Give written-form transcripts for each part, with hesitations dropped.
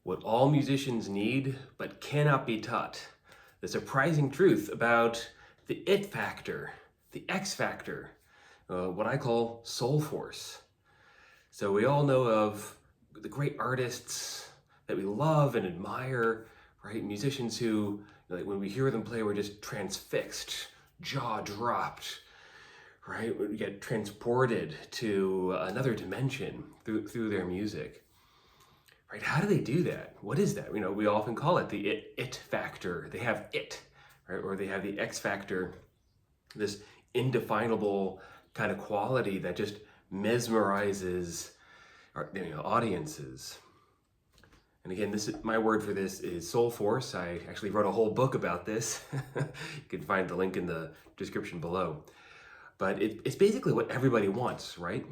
what all musicians need but cannot be taught. The surprising truth about the it factor, the X factor, what I call Soulforce. So we all know of the great artists that we love and admire, right? Musicians who, like, when we hear them play, we're just transfixed, jaw dropped, right? We get transported to another dimension through their music. Right? How do they do that? What is that? We often call it the it factor. They have it, right? Or they have the X factor, this indefinable kind of quality that just mesmerizes audiences. And again, my word for this is Soulforce. I actually wrote a whole book about this. You can find the link in the description below. But it's basically what everybody wants, right?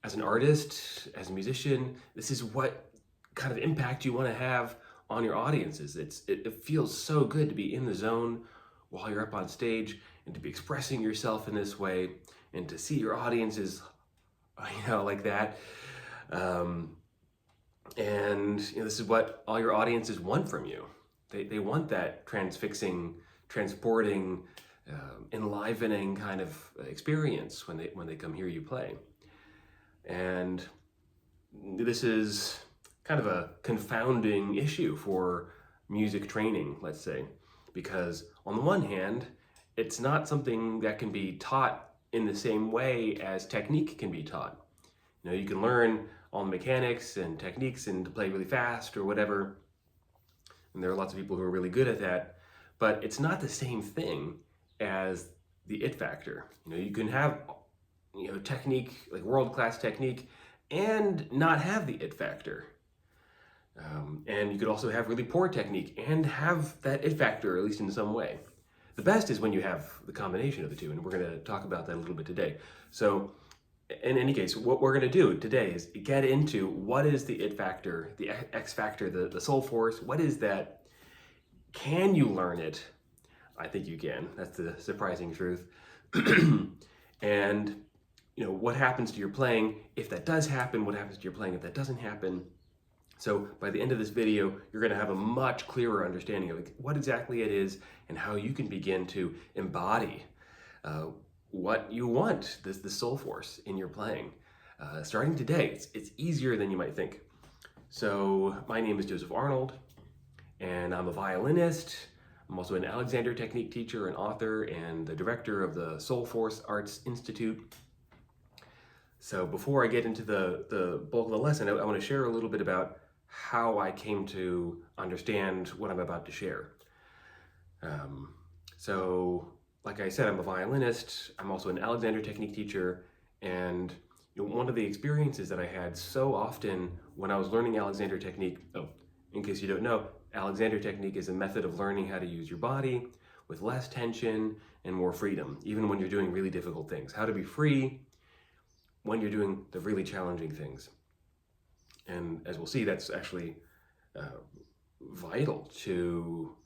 As an artist, as a musician, this is what kind of impact you want to have on your audiences. It feels so good to be in the zone while you're up on stage and to be expressing yourself in this way and to see your audiences, like that. And this is what all your audiences want from you. They want that transfixing, transporting, enlivening kind of experience when they come hear you play. And this is kind of a confounding issue for music training, let's say, because on the one hand, it's not something that can be taught in the same way as technique can be taught. You can learn all the mechanics and techniques and to play really fast or whatever, and there are lots of people who are really good at that, but it's not the same thing as the it factor. You can have technique, like world-class technique, and not have the it factor. And you could also have really poor technique and have that it factor, at least in some way. The best is when you have the combination of the two, and we're going to talk about that a little bit today. So in any case, what we're going to do today is get into what is the it factor, the X factor, the Soulforce. What is that? Can you learn it? I think you can. That's the surprising truth. And what happens to your playing if that does happen? What happens to your playing if that doesn't happen? So by the end of this video, you're going to have a much clearer understanding of what exactly it is and how you can begin to embody what you want, the Soulforce in your playing. Starting today, it's easier than you might think. So my name is Joseph Arnold, and I'm a violinist. I'm also an Alexander Technique teacher and author and the director of the Soulforce Arts Institute. So before I get into the bulk of the lesson, I want to share a little bit about how I came to understand what I'm about to share. So like I said, I'm a violinist. I'm also an Alexander Technique teacher. And one of the experiences that I had so often when I was learning Alexander Technique, in case you don't know, Alexander Technique is a method of learning how to use your body with less tension and more freedom, even when you're doing really difficult things. How to be free when you're doing the really challenging things. And as we'll see, that's actually vital to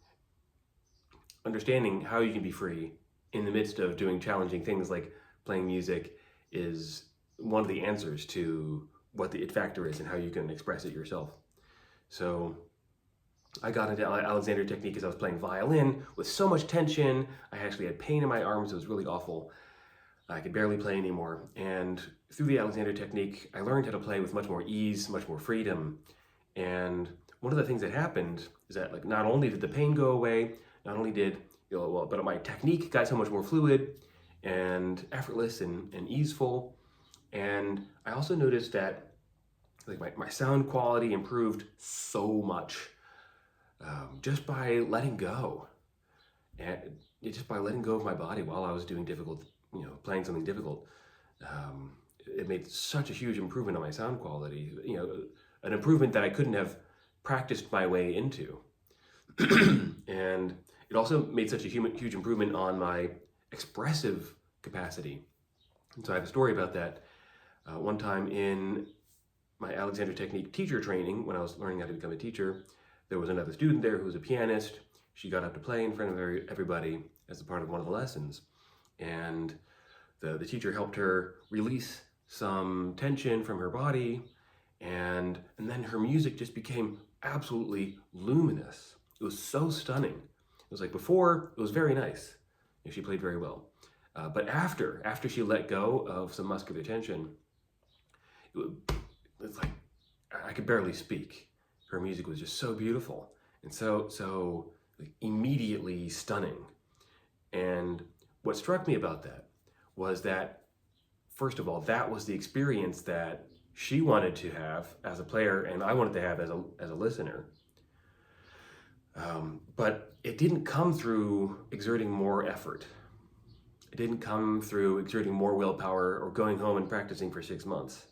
understanding how you can be free in the midst of doing challenging things like playing music is one of the answers to what the it factor is and how you can express it yourself. So I got into Alexander Technique because I was playing violin with so much tension. I actually had pain in my arms. It was really awful. I could barely play anymore. And through the Alexander Technique, I learned how to play with much more ease, much more freedom. And one of the things that happened is that not only did the pain go away, not only did, but my technique got so much more fluid and effortless and easeful. And I also noticed that my sound quality improved so much just by letting go. And just by letting go of my body while I was doing difficult, playing something difficult. It made such a huge improvement on my sound quality, an improvement that I couldn't have practiced my way into. And it also made such a huge improvement on my expressive capacity. And so I have a story about that. One time in my Alexander Technique teacher training, when I was learning how to become a teacher, there was another student there who was a pianist. She got up to play in front of everybody as a part of one of the lessons. And the teacher helped her release some tension from her body And then her music just became absolutely luminous. It was so stunning. It was like before, it was very nice. She played very well. But after she let go of some muscular tension, it's like I could barely speak. Her music was just so beautiful and so like, immediately stunning. And what struck me about that was that, first of all, that was the experience that she wanted to have as a player, and I wanted to have as a listener. But it didn't come through exerting more effort. It didn't come through exerting more willpower or going home and practicing for 6 months.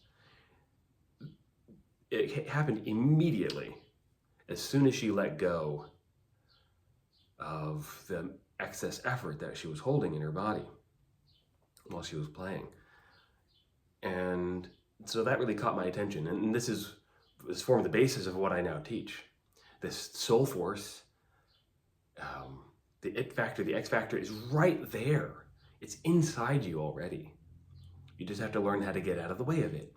It happened immediately, as soon as she let go of the excess effort that she was holding in her body while she was playing. And so that really caught my attention. And this formed the basis of what I now teach. This Soulforce, the it factor, the X factor is right there. It's inside you already. You just have to learn how to get out of the way of it.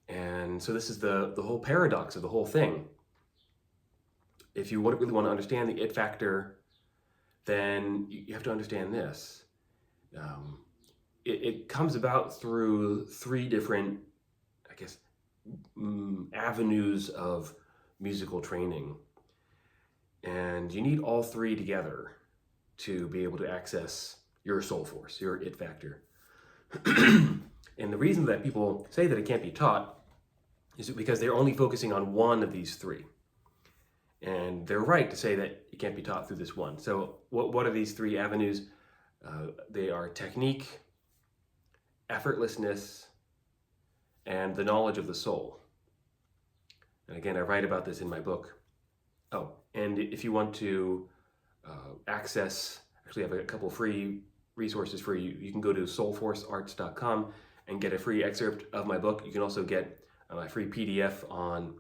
And so this is the whole paradox of the whole thing. If you really want to understand the it factor, then you have to understand this. It comes about through 3 different, I guess, avenues of musical training. And you need all 3 together to be able to access your soul force, your it factor. And the reason that people say that it can't be taught is because they're only focusing on one of these 3. And they're right to say that it can't be taught through this one. So what are these 3 avenues? They are technique, effortlessness, and the knowledge of the soul. And again, I write about this in my book. Oh, and if you want to access, actually I have a couple free resources for you. You can go to soulforcearts.com and get a free excerpt of my book. You can also get my free PDF on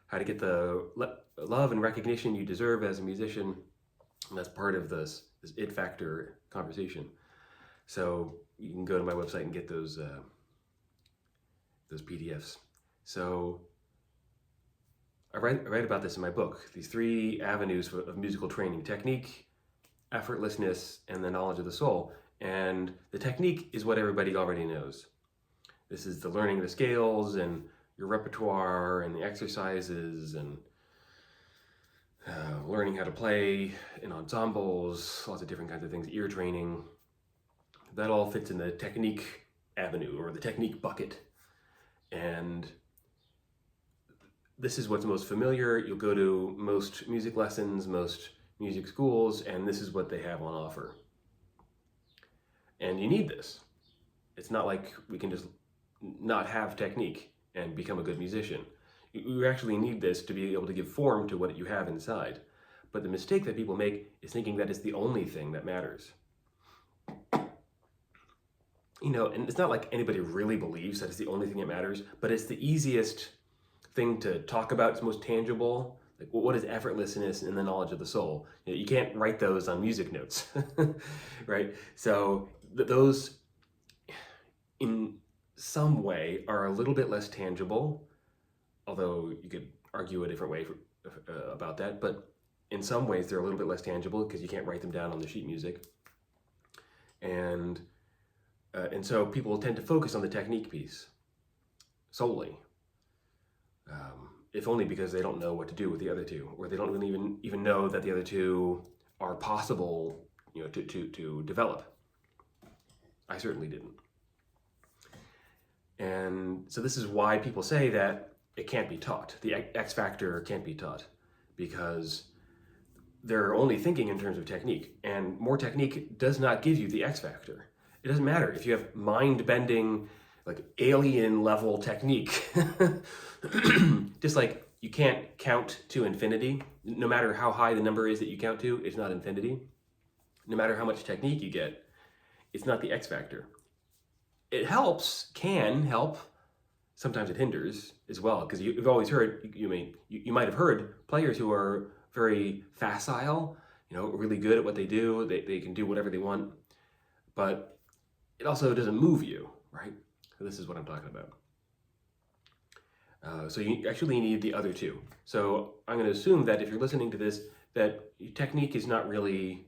how to get the love and recognition you deserve as a musician. And that's part of this it factor conversation. So you can go to my website and get those PDFs. So I write about this in my book, these 3 avenues of musical training: technique, effortlessness, and the knowledge of the soul. And the technique is what everybody already knows. This is the learning the scales and your repertoire and the exercises and learning how to play in ensembles, lots of different kinds of things, ear training. That all fits in the technique avenue or the technique bucket. And this is what's most familiar. You'll go to most music lessons, most music schools, and this is what they have on offer. And you need this. It's not like we can just not have technique and become a good musician. You actually need this to be able to give form to what you have inside. But the mistake that people make is thinking that it's the only thing that matters. You know, and it's not like anybody really believes that it's the only thing that matters, but it's the easiest thing to talk about. It's most tangible. Like, what is effortlessness and the knowledge of the soul? You can't write those on music notes, right? So those, in some way, are a little bit less tangible, although you could argue a different way about that. But in some ways, they're a little bit less tangible because you can't write them down on the sheet music. And so people tend to focus on the technique piece solely, if only because they don't know what to do with the other 2, or they don't really even know that the other 2 are possible, to develop. I certainly didn't. And so this is why people say that it can't be taught. The X factor can't be taught, because they're only thinking in terms of technique, and more technique does not give you the X factor. It doesn't matter if you have mind-bending, like alien level technique. Just like you can't count to infinity. No matter how high the number is that you count to, it's not infinity. No matter how much technique you get, it's not the X factor. It helps, can help. Sometimes it hinders as well, because you've always heard, you might have heard players who are very facile, really good at what they do. They can do whatever they want, but it also doesn't move you, right? So this is what I'm talking about. So you actually need the other two. So I'm going to assume that if you're listening to this, that technique is not really,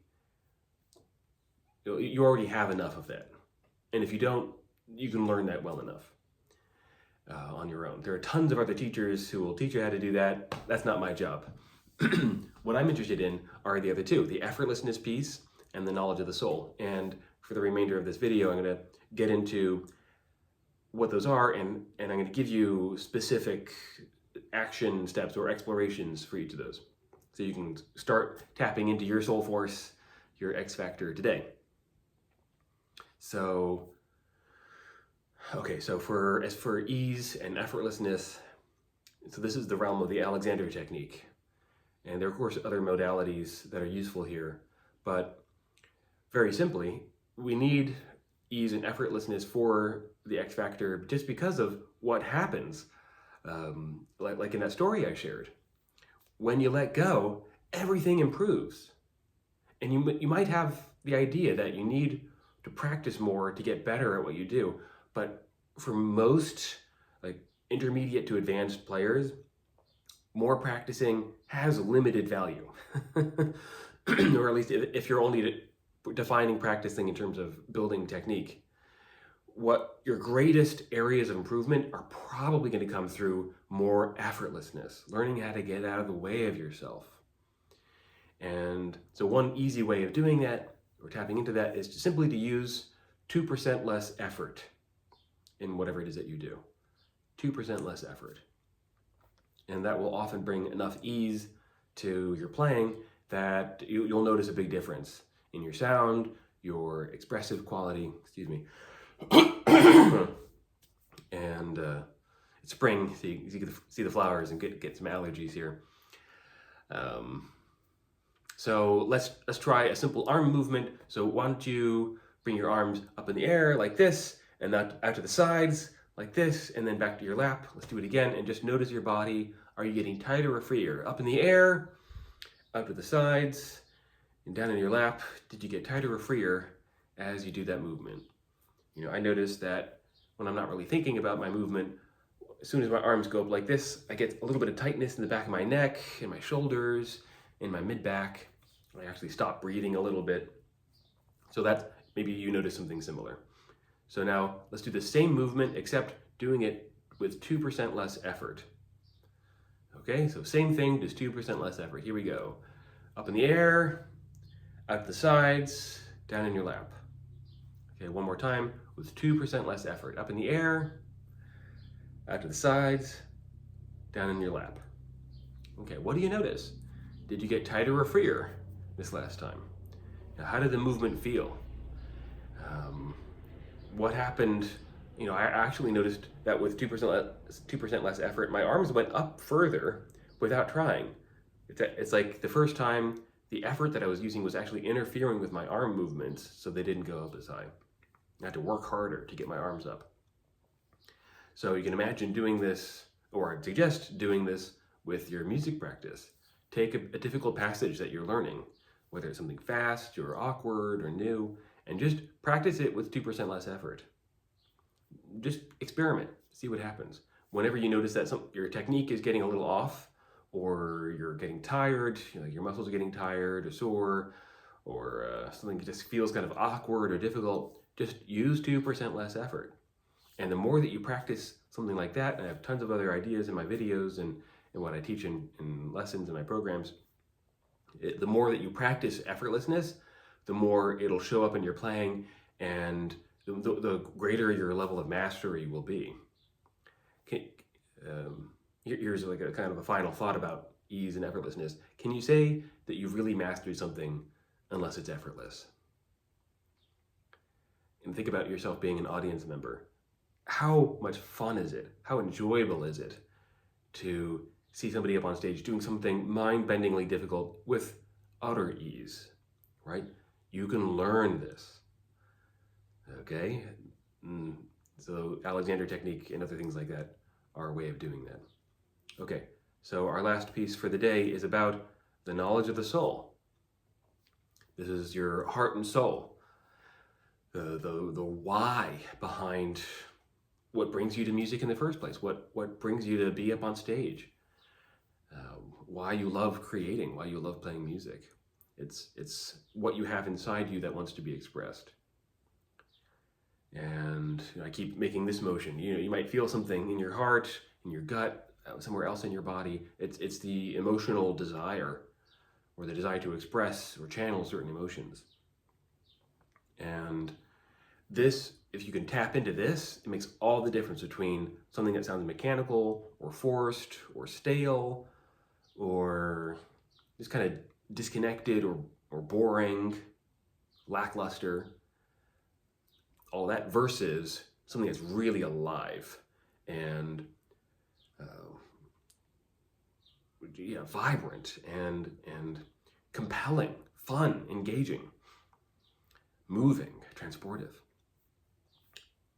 you already have enough of that. And if you don't, you can learn that well enough on your own. There are tons of other teachers who will teach you how to do that. That's not my job. What I'm interested in are the other two, the effortlessness piece and the knowledge of the soul. And for the remainder of this video, I'm going to get into what those are, and I'm going to give you specific action steps or explorations for each of those. So you can start tapping into your soul force, your X factor today. So, okay, so as for ease and effortlessness, so this is the realm of the Alexander technique. And there are, of course, other modalities that are useful here, but very simply, we need ease and effortlessness for the X factor just because of what happens. Like in that story I shared, when you let go, everything improves. And you might have the idea that you need to practice more to get better at what you do, but for most like intermediate to advanced players, more practicing has limited value. Or at least if you're only defining practicing in terms of building technique, what your greatest areas of improvement are probably going to come through more effortlessness, learning how to get out of the way of yourself. And so one easy way of doing that, or tapping into that, is simply to use 2% less effort in whatever it is that you do. 2% less effort. And that will often bring enough ease to your playing that you'll notice a big difference in your sound, your expressive quality, and it's spring, so you can see the flowers and get some allergies here. So let's try a simple arm movement. So why don't you bring your arms up in the air like this, and out to the sides like this, and then back to your lap. Let's do it again, and just notice your body. Are you getting tighter or freer? Up in the air, out to the sides, and down in your lap. Did you get tighter or freer as you do that movement? I notice that when I'm not really thinking about my movement, as soon as my arms go up like this, I get a little bit of tightness in the back of my neck, in my shoulders, in my mid-back. I actually stop breathing a little bit. So that's, maybe you notice something similar. So now let's do the same movement, except doing it with 2% less effort. Okay, so same thing, just 2% less effort. Here we go. Up in the air, out to the sides, down in your lap. Okay, one more time with 2% less effort. Up in the air, out to the sides, down in your lap. Okay, what do you notice? Did you get tighter or freer this last time? Now, how did the movement feel? What happened? I actually noticed that with 2% less effort, my arms went up further without trying. It's like the first time the effort that I was using was actually interfering with my arm movements, so they didn't go up as high. I had to work harder to get my arms up. So you can imagine doing this, or I'd suggest doing this with your music practice. Take a difficult passage that you're learning, whether it's something fast or awkward or new, and just practice it with 2% less effort. Just experiment, see what happens. Whenever you notice that your technique is getting a little off, or you're getting tired, your muscles are getting tired or sore, or something just feels kind of awkward or difficult, just use 2% less effort. And the more that you practice something like that, and I have tons of other ideas in my videos and what I teach in lessons in my programs, the more that you practice effortlessness, the more it'll show up in your playing, and the greater your level of mastery will be. Here's like a kind of a final thought about ease and effortlessness. Can you say that you've really mastered something unless it's effortless? And think about yourself being an audience member. How much fun is it? How enjoyable is it to see somebody up on stage doing something mind-bendingly difficult with utter ease, right? You can learn this, okay? So Alexander technique and other things like that are a way of doing that. Okay, so our last piece for the day is about the knowledge of the soul. This is your heart and soul, the why behind what brings you to music in the first place, what brings you to be up on stage, why you love creating, why you love playing music. It's what you have inside you that wants to be expressed. And I keep making this motion. You might feel something in your heart, in your gut, somewhere else in your body. It's the emotional desire, or the desire to express or channel certain emotions. And this, if you can tap into this, it makes all the difference between something that sounds mechanical or forced or stale or just kind of disconnected or boring, lackluster, all that, versus something that's really alive and vibrant and compelling, fun, engaging, moving, transportive.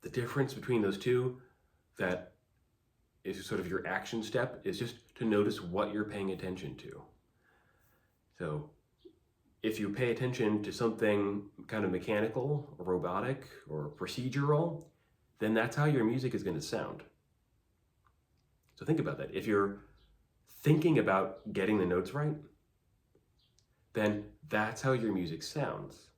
The difference between those two, that is sort of your action step, is just to notice what you're paying attention to. So if you pay attention to something kind of mechanical or robotic or procedural, then that's how your music is going to sound. So think about that. If you're thinking about getting the notes right, then that's how your music sounds.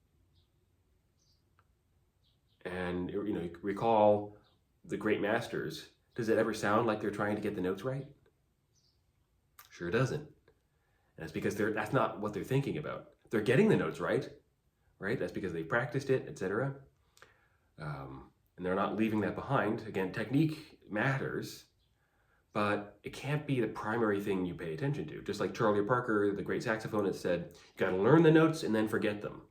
And you recall the great masters. Does it ever sound like they're trying to get the notes right? Sure doesn't. And that's because that's not what they're thinking about. They're getting the notes right? That's because they practiced it, etc. And they're not leaving that behind. Again, technique matters, but it can't be the primary thing you pay attention to. Just like Charlie Parker, the great saxophonist, said, you got to learn the notes and then forget them.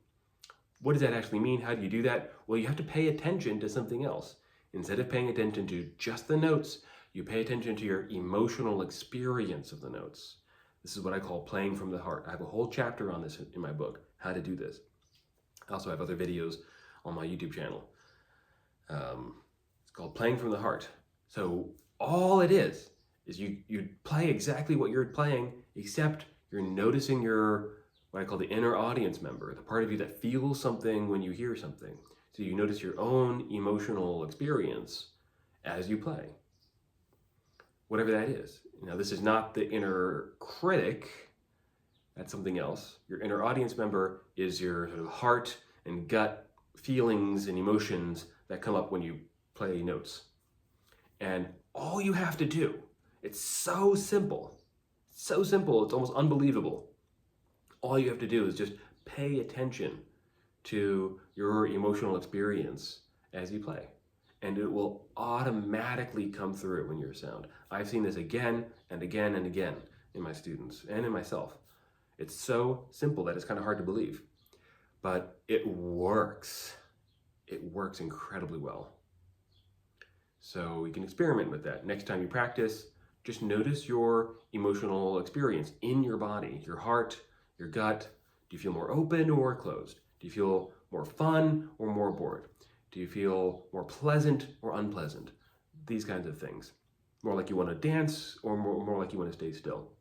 What does that actually mean? How do you do that? Well, you have to pay attention to something else. Instead of paying attention to just the notes, you pay attention to your emotional experience of the notes. This is what I call playing from the heart. I have a whole chapter on this in my book, how to do this. I also have other videos on my YouTube channel. It's called Playing from the Heart. So all it is you play exactly what you're playing, except you're noticing what I call the inner audience member, the part of you that feels something when you hear something. So you notice your own emotional experience as you play, whatever that is. Now, this is not the inner critic. That's something else. Your inner audience member is your sort of heart and gut feelings and emotions that come up when you play notes. And all you have to do, it's so simple, it's almost unbelievable. All you have to do is just pay attention to your emotional experience as you play, and it will automatically come through in your sound. I've seen this again and again and again in my students and in myself. It's so simple that it's kind of hard to believe, but it works. It works incredibly well. So you can experiment with that. Next time you practice, just notice your emotional experience in your body, your heart, your gut. Do you feel more open or closed? Do you feel more fun or more bored? Do you feel more pleasant or unpleasant? These kinds of things. More like you want to dance or more like you want to stay still.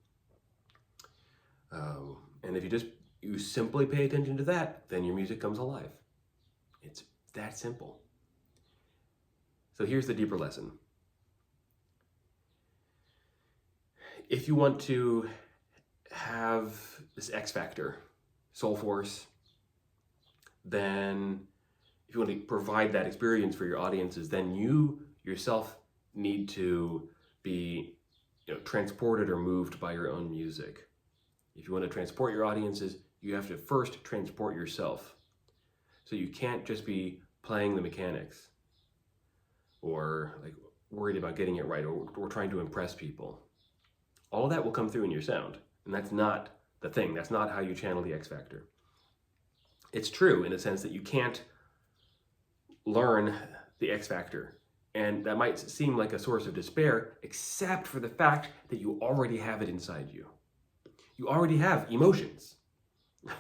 And if you simply pay attention to that, then your music comes alive. It's that simple. So here's the deeper lesson. If you want to have this X factor, Soulforce, then if you want to provide that experience for your audiences, then you yourself need to be transported or moved by your own music. If you want to transport your audiences, you have to first transport yourself. So you can't just be playing the mechanics or like worried about getting it right or trying to impress people. All of that will come through in your sound, and that's not the thing. That's not how you channel the X factor. It's true in the sense that you can't learn the X factor, and that might seem like a source of despair, except for the fact that you already have it inside you. You already have emotions,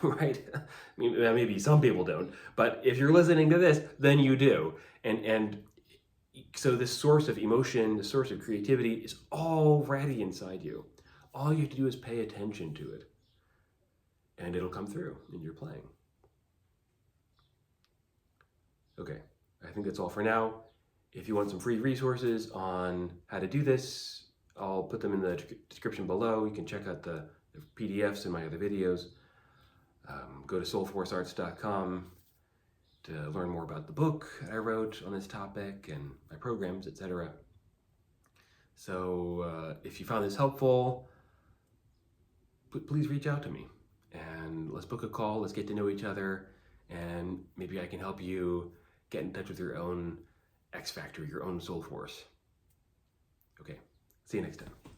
right? I mean, maybe some people don't, but if you're listening to this, then you do. And so this source of emotion, the source of creativity is already inside you. All you have to do is pay attention to it, and it'll come through in your playing. Okay, I think that's all for now. If you want some free resources on how to do this, I'll put them in the description below. You can check out the PDFs and my other videos. Go to soulforcearts.com to learn more about the book I wrote on this topic and my programs, etc. So if you found this helpful, please reach out to me and let's book a call. Let's get to know each other, and maybe I can help you get in touch with your own X factor, your own soul force. Okay, see you next time.